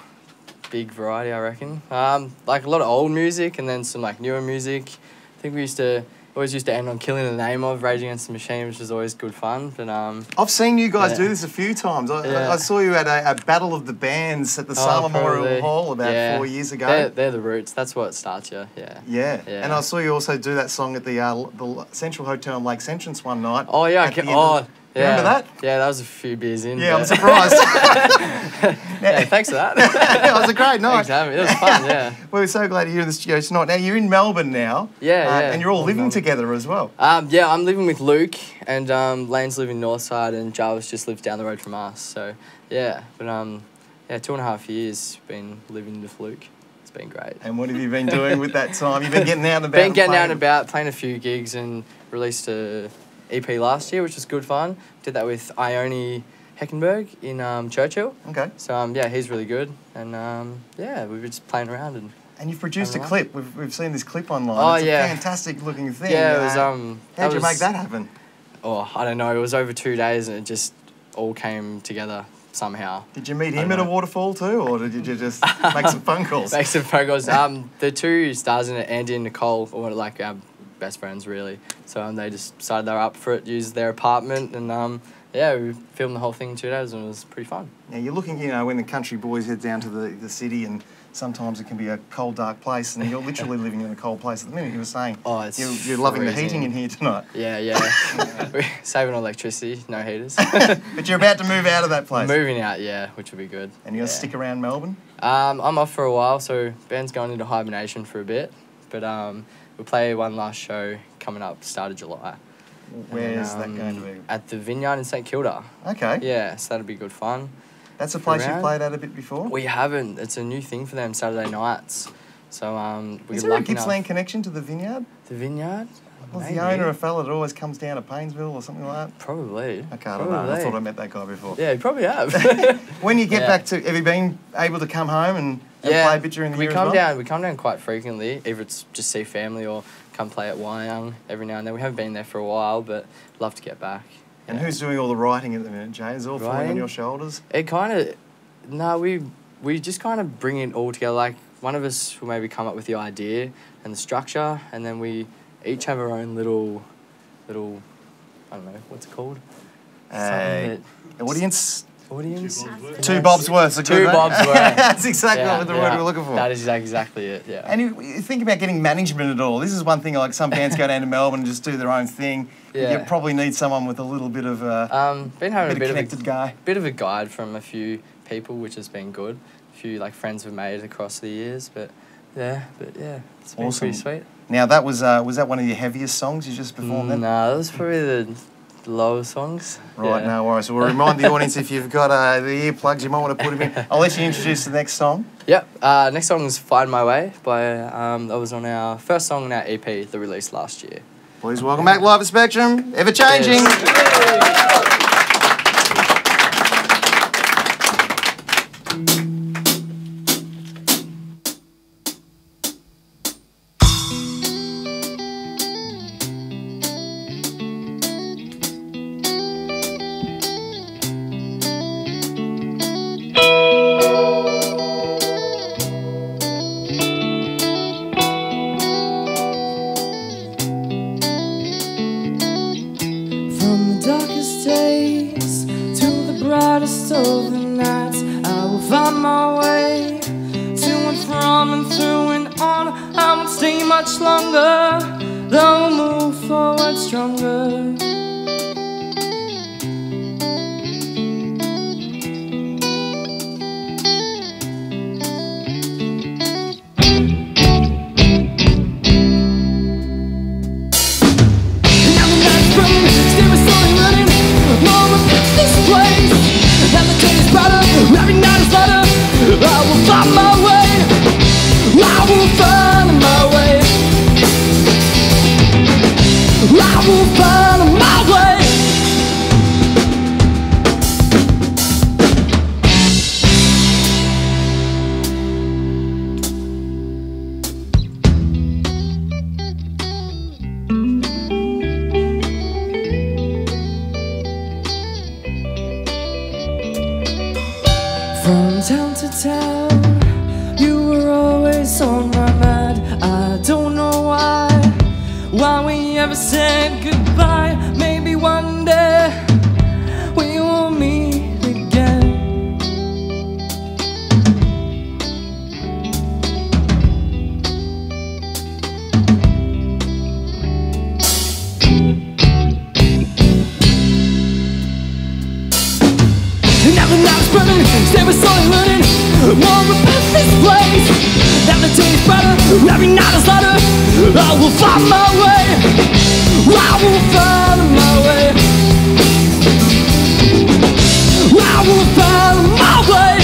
big variety, I reckon. Like a lot of old music, and then some like newer music. I think we always used to end on Killing the Name of Rage Against the Machine, which was always good fun. But I've seen you guys do this a few times. I saw you at a battle of the bands at the Sar Memorial Hall about 4 years ago. They're the roots. That's what starts you. Yeah. And I saw you also do that song at the Central Hotel in Lakes Entrance one night. Oh yeah. Remember that? Yeah, that was a few beers in. Yeah, I'm surprised. Thanks for that. It was a great night. Thanks for having me. It was fun, yeah. We were so glad you're in the studio tonight. Now, you're in Melbourne now. Yeah. And you're all living together as well. Yeah, I'm living with Luke, and Lane's living Northside, and Jarvis just lives down the road from us. So, yeah. But, 2.5 years been living with Luke. It's been great. And what have you been doing with that time? You've been getting out and about? Playing a few gigs, and released a EP last year, which was good fun. Did that with Ione Heckenberg in Churchill. Okay. So he's really good, and we were just playing around and you've produced a clip. We've seen this clip online. Oh, it's a fantastic looking thing. Yeah, it was. How'd you make that happen? Oh, I don't know. It was over 2 days, and it just all came together somehow. Did you meet him at a waterfall too, or did you just make some phone calls? Make some phone calls. The two stars in it, Andy and Nicole, were like our best friends really. So they just decided they were up for it, used their apartment, and we filmed the whole thing in 2 days, and it was pretty fun. Now you're looking, when the country boys head down to the city, and sometimes it can be a cold, dark place, and you're literally living in a cold place at the minute. You were saying you're loving the heating in here tonight. Yeah. We're saving electricity, no heaters. But you're about to move out of that place. Moving out, yeah, which will be good. And you're going to stick around Melbourne? I'm off for a while, so band's going into hibernation for a bit, but we'll play one last show coming up, start of July. Where is that going to be? At the Vineyard in St Kilda. Okay. Yeah, so that'll be good fun. That's a place you've played at a bit before? We haven't. It's a new thing for them, Saturday nights. So is there a Gippsland connection to the Vineyard? The Vineyard? Was the owner a fella that always comes down to Paynesville or something like that? Probably. Okay, I don't know. I thought I met that guy before. Yeah, you probably have. When you get back to, have you been able to come home and play a bit during the year as well? We come down quite frequently. Either it's just see family or come play at Wyong every now and then. We haven't been there for a while, but love to get back. And who's doing all the writing at the minute, Jay? Is it all falling on your shoulders? It kind of... No, we just kind of bring it all together. Like, one of us will maybe come up with the idea and the structure, and then we each have our own little I don't know, what's it called? Audience? Two Bob's worth. Two Bob's worth. That's exactly what the word we're looking for. That is exactly it, yeah. And you think about getting management at all. This is one thing, like some bands go down to Melbourne and just do their own thing. Yeah. You probably need someone with a little bit of been having a bit connected guy. Bit of a guide from a few people, which has been good. A few friends we've made across the years, but yeah, it's been pretty sweet. Now that was that one of your heaviest songs you just performed then? No, that was probably the lower songs. Right, Yeah. no worries. So we'll remind the audience if you've got the earplugs, you might want to put them in. I'll let you introduce the next song. Yep. Next song is "Find My Way" by that was on our first song in our EP that released last year. Please welcome back Live at Spectrum, Everchanging. From the darkest days to the brightest of the nights, I will find my way to and from and through and on. I won't stay much longer, though I'll move forward stronger. Every night is lighter, I will find my way. I will find my way. I will find my way. From town to town, you were always on my mind. I don't know why we ever said goodbye. Maybe one day we will meet again. Now the night's burning, stay with slowly learning more about this place. Now the day's brighter, every night is lighter. I will find my way. I will find my way. I will find my way.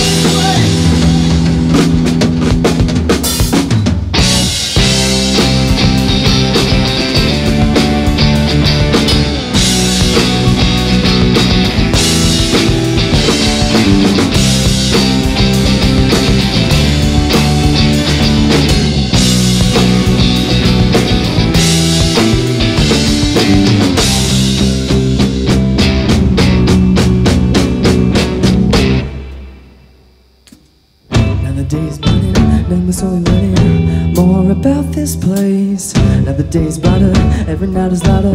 Slowly learning more about this place. Now the day's brighter, every night is lighter.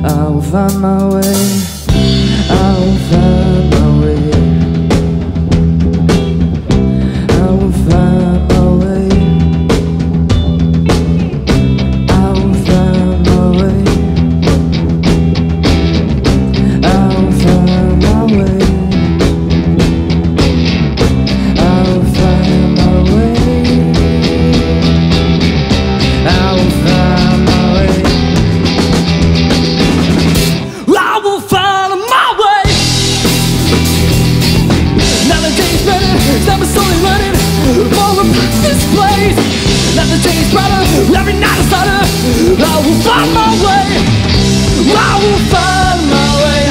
I will find my way. I will find my way. I will find my way. I will find my way. I will find my way. I will find my way. I will find my way. I will find my way. Now the day's better, now we're slowly learning more about this place. Now the day's brighter, every night is lighter. I will find my way. I will find my way.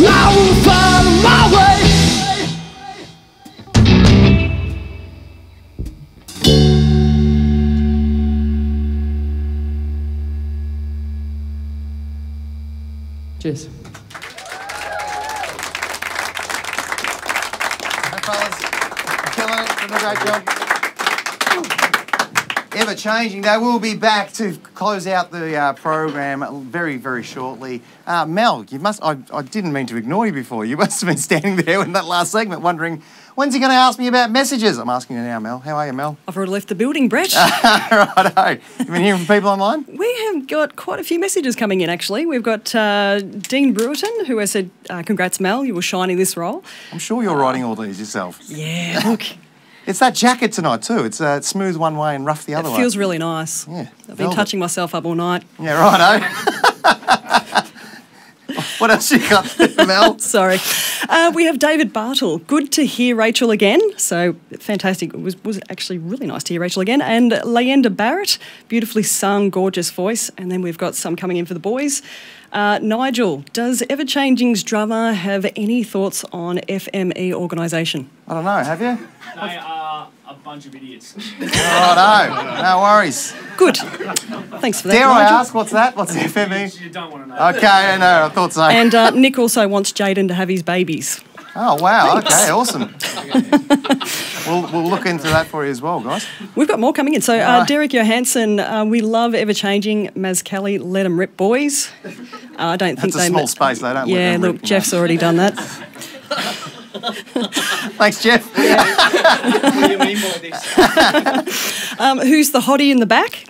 I will find my way. Cheers. Hey, fellas. Killing it. Doing a great job. Everchanging. They will be back to close out the program very, very shortly. Mel, you must. I didn't mean to ignore you before. You must have been standing there in that last segment wondering, when's he going to ask me about messages? I'm asking you now, Mel. How are you, Mel? I've already left the building, Brett. Righto. You've been hearing from people online? We have got quite a few messages coming in, actually. We've got Dean Brewerton, who has said, congrats, Mel, you were shining this role. I'm sure you're writing all these yourself. Yeah, look. It's that jacket tonight too. It's smooth one way and rough the other way. It feels really nice. Yeah. I've been touching myself up all night. Yeah, righto. What else you got there, Mel? Sorry. We have David Bartle. Good to hear Rachel again. So fantastic. It was actually really nice to hear Rachel again. And Leander Barrett, beautifully sung, gorgeous voice. And then we've got some coming in for the boys. Nigel, does Everchanging's drummer have any thoughts on FME organisation? I don't know, have you? They are a bunch of idiots. Righto, no worries. Good. Thanks for that, Dare I Nigel. ask, what's that? What's FME? You don't want to know. Okay, no, I thought so. And Nick also wants Jaden to have his babies. Oh, wow, Thanks. okay, awesome. We'll look into that for you as well, guys. We've got more coming in. So, Derek Johansson, we love Everchanging. Maz Kelly, let 'em rip, boys. I don't think That's a small space, they don't let Yeah, them look, rip, Jeff's already done that. Thanks, Jeff. What do you mean by this? Who's the hottie in the back?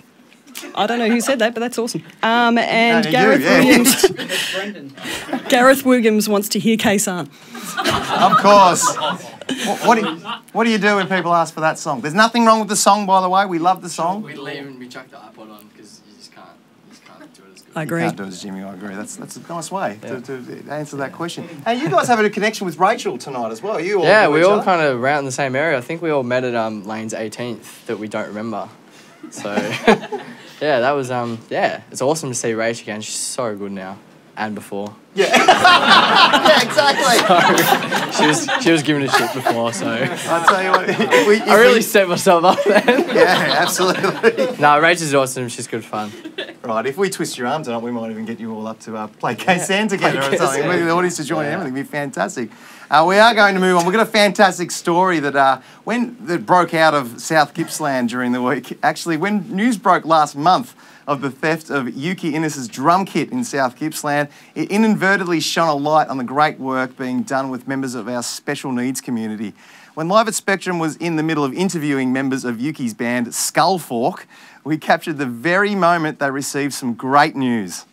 I don't know who said that, but that's awesome. And No, Gareth you, yeah. Williams. Gareth Williams wants to hear K-San. Of course. What do you do when people ask for that song? There's nothing wrong with the song, by the way. We love the song. We leave and we chuck the iPod on because you just can't do it as good. I agree. You can't do it as Jimmy, I agree. That's a nice way to answer that question. Hey, you guys have a connection with Rachel tonight as well. You all Yeah, know we each all other? kind of around the same area. I think we all met at Lane's 18th that we don't remember. So, yeah, that was, yeah, it's awesome to see Rach again. She's so good now and before. Yeah. Yeah, exactly. So, she was giving a shit before, so. I'll tell you what. I really set myself up then. Yeah, absolutely. No, Rach is awesome. She's good fun. Right, if we twist your arms tonight, we might even get you all up to play K-San together or something. The audience to join in, everything would be fantastic. We are going to move on. We've got a fantastic story that that broke out of South Gippsland during the week. Actually, when news broke last month of the theft of Yuki Innes's drum kit in South Gippsland, it inadvertently shone a light on the great work being done with members of our special needs community. When Live at Spectrum was in the middle of interviewing members of Yuki's band Skullfork, we captured the very moment they received some great news.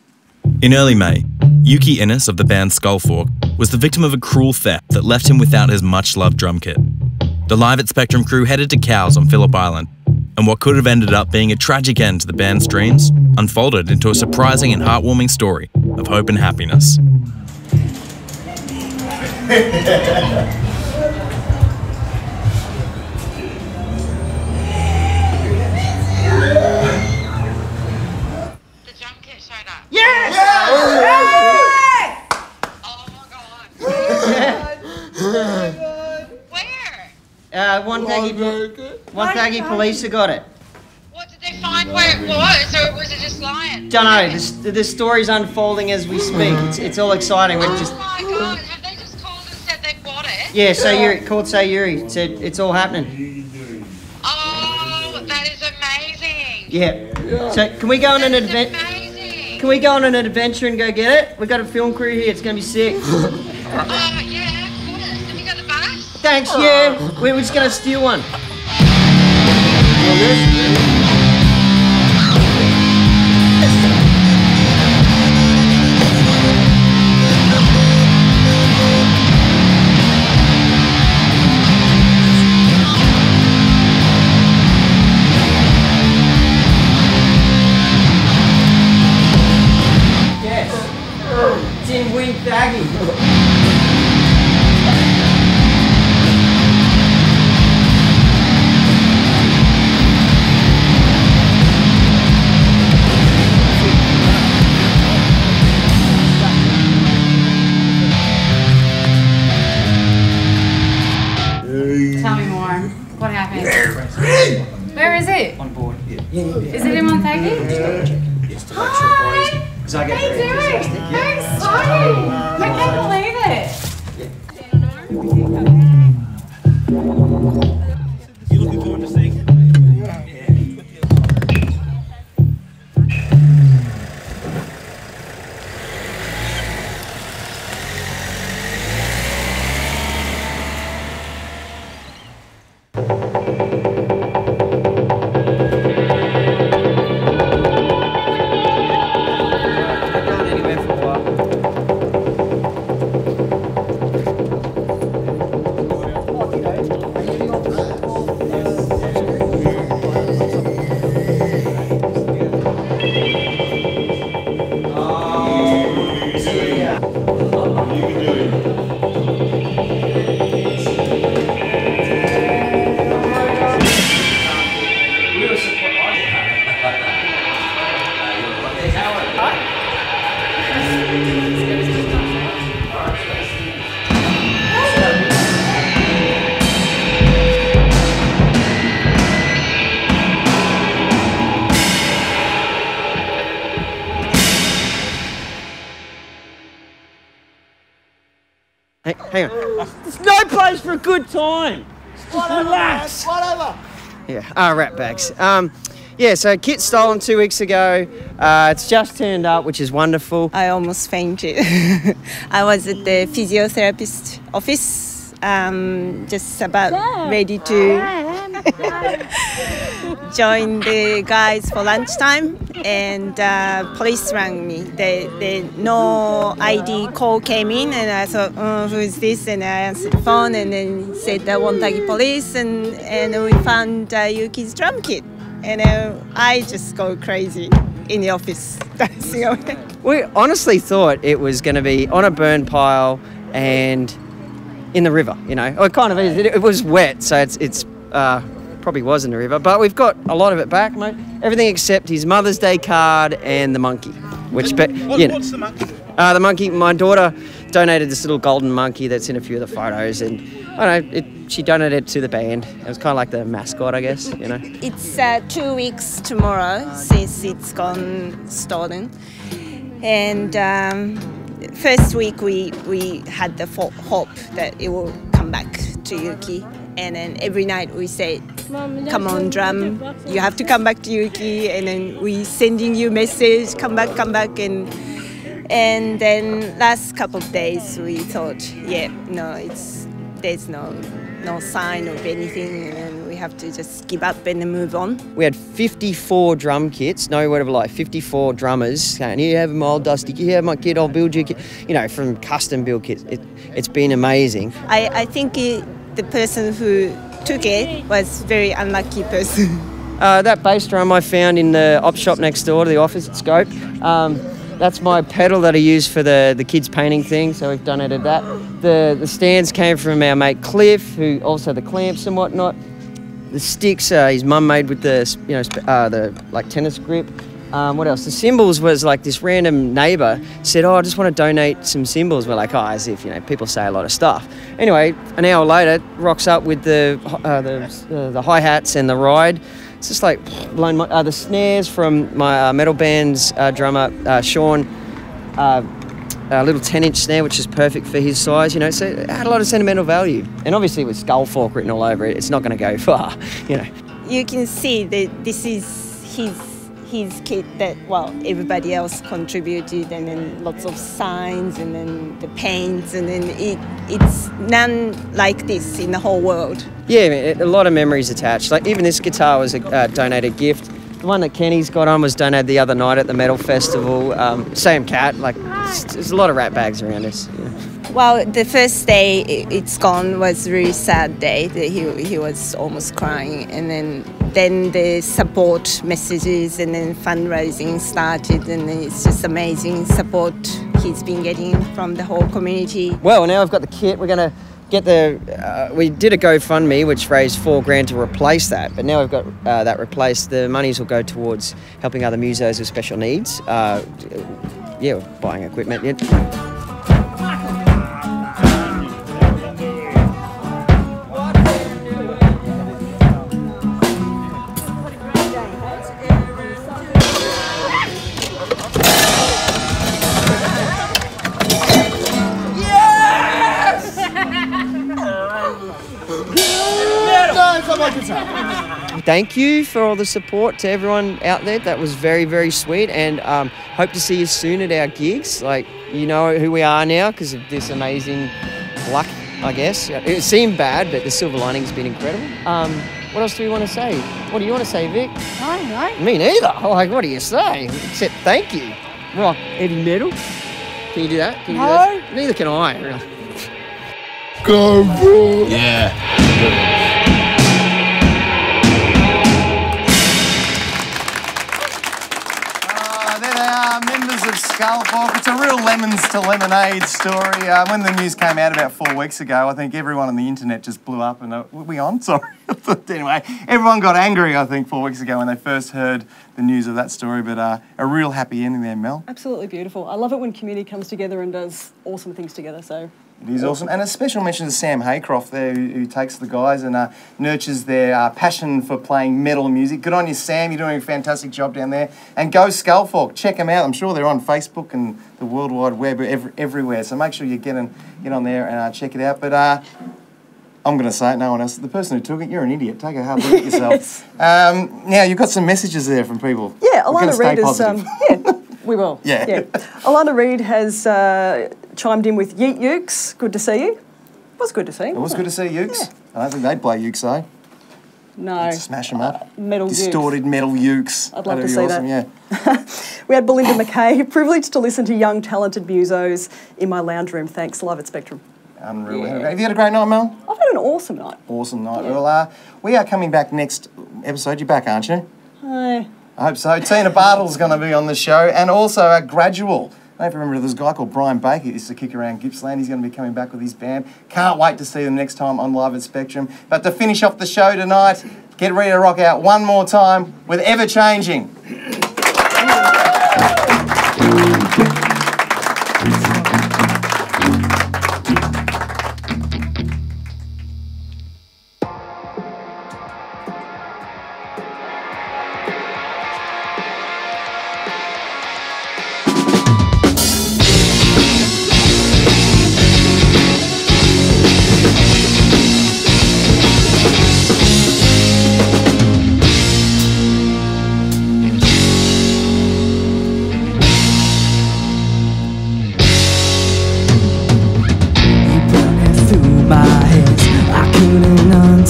In early May, Yuki Innes of the band Skullfork was the victim of a cruel theft that left him without his much-loved drum kit. The Live at Spectrum crew headed to Cowes on Phillip Island, and what could have ended up being a tragic end to the band's dreams unfolded into a surprising and heartwarming story of hope and happiness. Yes! One Taggy police have got it. What did they find where it was, or was it just lying? Don't know. The story's unfolding as we speak. It's all exciting. We're just. Oh my God! Have they just called and said they bought it? Yeah, Sayuri called Sayuri. Said it's all happening. Oh, that is amazing! Yeah. So can we go on an adventure? Can we go on an adventure and go get it? We've got a film crew here. It's gonna be sick. Yeah, of course. Have you got the bus? Thanks. Yeah. We're just gonna steal one. Yes. Tin Wing Baggy. Tell me more. What happened? Where is it? On board. Is it in Montague? Hi! How you doing? Very exciting! I can't believe it. Hang on. There's no place for a good time. Just relax. Whatever. Yeah, rat bags. Yeah, so kit stolen 2 weeks ago. It's just turned up, which is wonderful. I almost fainted. I was at the physiotherapist office, just about ready to join the guys for lunchtime, and police rang me. The no ID call came in, and I thought, oh, who is this? And I answered the phone, and then said Wontagi police, and we found Yuki's drum kit. And I just go crazy in the office. We honestly thought it was going to be on a burn pile and in the river, you know. Well, it kind of is. It was wet, so it's probably was in the river. But we've got a lot of it back, mate. Everything except his Mother's Day card and the monkey. Which, you know, what's the monkey? The monkey, my daughter donated this little golden monkey that's in a few of the photos, and I don't know, she donated it to the band. It was kind of like the mascot, I guess, you know. It's 2 weeks tomorrow since it's gone stolen. And first week we had the hope that it will come back to Yuki. And then every night we say, come on, drum, you have to come back to Yuki. And then we sending you message, come back. And then last couple of days we thought, yeah, no, there's no sign of anything, and then we have to just give up and then move on. We had 54 drum kits, no word of a lie, 54 drummers saying, here, have my old Dusty kit, here, have my kit, I'll build you a kit. You know, from custom build kits. It's been amazing. I think the person who took it was a very unlucky person. That bass drum I found in the op shop next door to the office at Scope. That's my pedal that I use for the kids painting thing, so we've donated that. The stands came from our mate Cliff, who also the clamps and whatnot. The sticks his mum made with the like tennis grip. What else? The cymbals was like this random neighbour said, oh, I just want to donate some cymbals. We're like, oh, as if, you know, people say a lot of stuff. Anyway, an hour later, rocks up with the hi-hats and the ride. It's just like blown the snares from my metal band's drummer, Sean, a little 10-inch snare, which is perfect for his size, you know, so it had a lot of sentimental value. And obviously with Skull Fork written all over it, it's not going to go far, you know. You can see that this is his kit that, well, everybody else contributed, and then lots of signs, and then the paints, and then it's none like this in the whole world. Yeah, a lot of memories attached. Like even this guitar was a donated gift. The one that Kenny's got on was donated the other night at the Metal Festival. Same cat, like there's a lot of rat bags around us. You know. Well, the first day it's gone was a really sad day. He was almost crying, and then the support messages and then fundraising started, and it's just amazing support he's been getting from the whole community. Well, now I've got the kit. We're going to get we did a GoFundMe which raised $4,000 to replace that, but now we've got that replaced. The monies will go towards helping other musos with special needs. Yeah, buying equipment. Yeah. Thank you for all the support to everyone out there. That was very, very sweet, and hope to see you soon at our gigs. Like, you know who we are now because of this amazing luck, I guess. It seemed bad, but the silver lining's been incredible. What else do we want to say? What do you want to say, Vic? I don't know. Me neither. Like, what do you say? Except thank you. Rock heavy metal. Can you do that? Can you do that? Neither can I. Really. Go, bro. Yeah. Members of Skull Skull Fork. It's a real lemons to lemonade story. When the news came out about 4 weeks ago, I think everyone on the internet just blew up. And were we on? Sorry. Anyway, everyone got angry, I think, 4 weeks ago when they first heard the news of that story. But a real happy ending there, Mel. Absolutely beautiful. I love it when community comes together and does awesome things together. So. It is awesome. And a special mention to Sam Haycroft there, who takes the guys and nurtures their passion for playing metal music. Good on you, Sam. You're doing a fantastic job down there. And go Skull Fork. Check them out. I'm sure they're on Facebook and the World Wide Web everywhere. So make sure you get on there and check it out. But I'm going to say it, no one else. The person who took it, you're an idiot. Take a hard look at yourself. Now, you've got some messages there from people. Yeah, Alana Reid is... we will. Yeah. Alana Reid has chimed in with Yeet Ukes. Good to see you. It was good to see you. It was good to see Ukes. Yeah. I don't think they'd play Ukes, though. No. Smash them up. Metal Distorted Ukes. Metal Ukes. I'd love to see awesome, that. Yeah. We had Belinda McKay. Privileged to listen to young, talented musos in my lounge room. Thanks. Live at Spectrum. Unreal. Yeah. Have you had a great night, Mel? I've had an awesome night. Awesome night. Yeah. Well, we are coming back next episode. You're back, aren't you? Hi. I hope so. Tina Bartle's going to be on the show, and also a Gradual. I don't know if you remember, there's a guy called Brian Baker who used to kick around Gippsland. He's going to be coming back with his band. Can't wait to see them next time on Live at Spectrum. But to finish off the show tonight, get ready to rock out one more time with Everchanging.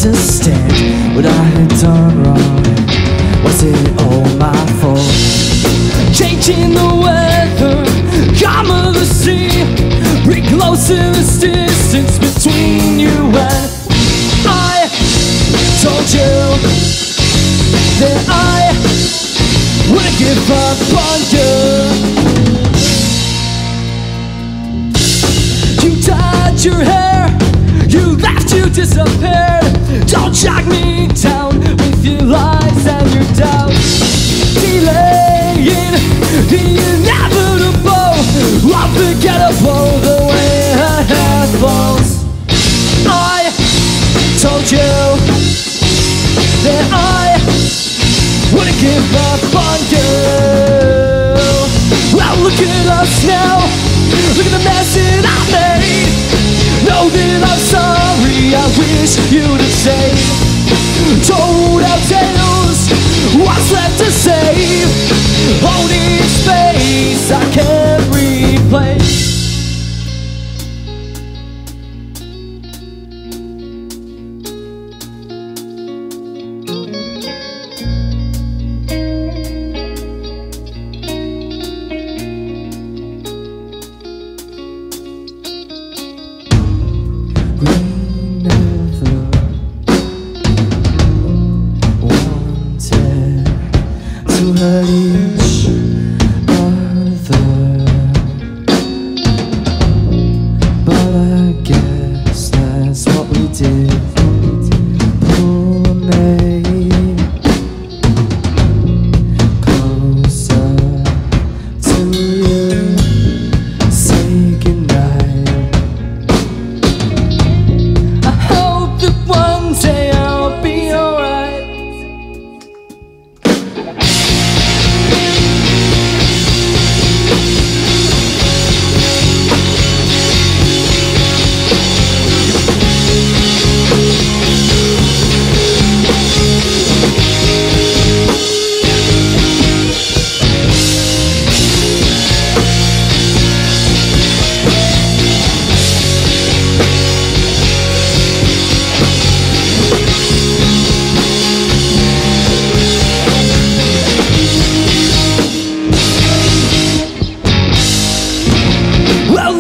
Understand what I had done wrong. Was it all my fault? Changing the weather, calm of the sea, bring closer this distance between you and I. Told you that I wouldn't give up on you. You dyed your hair, you left, you disappeared. Don't drag me down with your lies and your doubts. Delaying the inevitable, unforgettable the way it happens. I told you that I wouldn't give up on you. Well, look at us now. Look at the mess that I made. Know that I'm sorry, I wish you'd have stayed. Told our tales, what's left to say? Holding space I can't replace.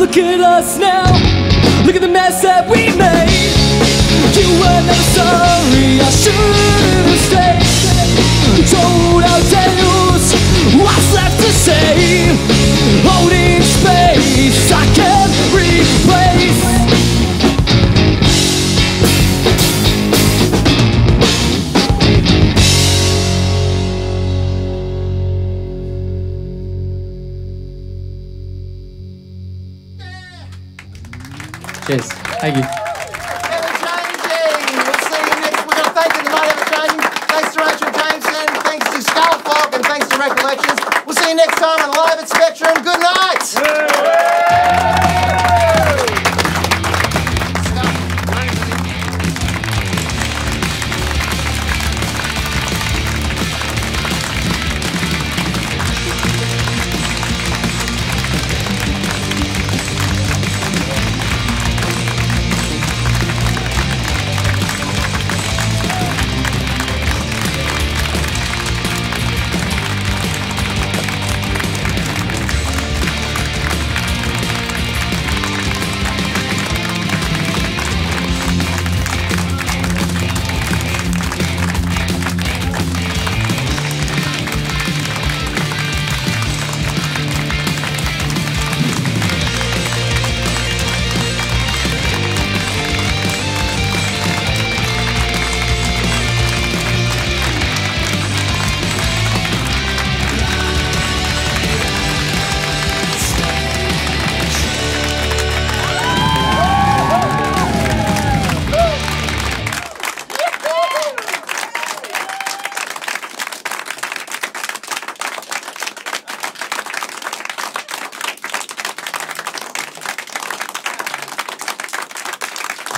Look at us now, look at the mess that we made. You were never sorry, I should have stayed. Told our tales, What's left to say? Holding space I can't replace. Cheers. Thank you. Everchanging. We'll see you next. We're going to thank you tonight, Everchanging. Thanks to Rachel Jameson, thanks to Skullfog, and thanks to Recollections. We'll see you next time on Live at Spectrum. Good night.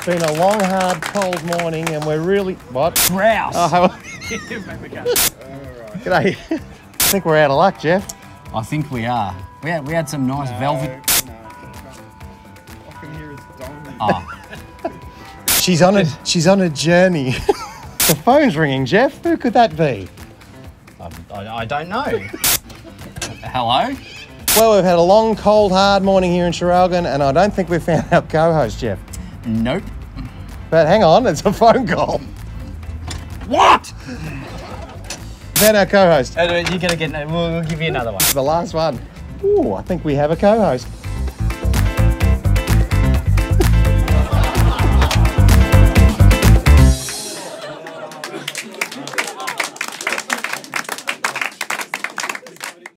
It's been a long, hard, cold morning, and we're really... What? Grouse. Oh, g'day. I think we're out of luck, Jeff. I think we are. We had some nice velvet... Oh. She's on a journey. The phone's ringing, Jeff. Who could that be? I don't know. Hello? Well, we've had a long, cold, hard morning here in Traralgon, and I don't think we've found our co-host, Jeff. Nope. But hang on, it's a phone call. What? Found our co-host. You're gonna get... We'll give you another one. The last one. Ooh, I think we have a co-host.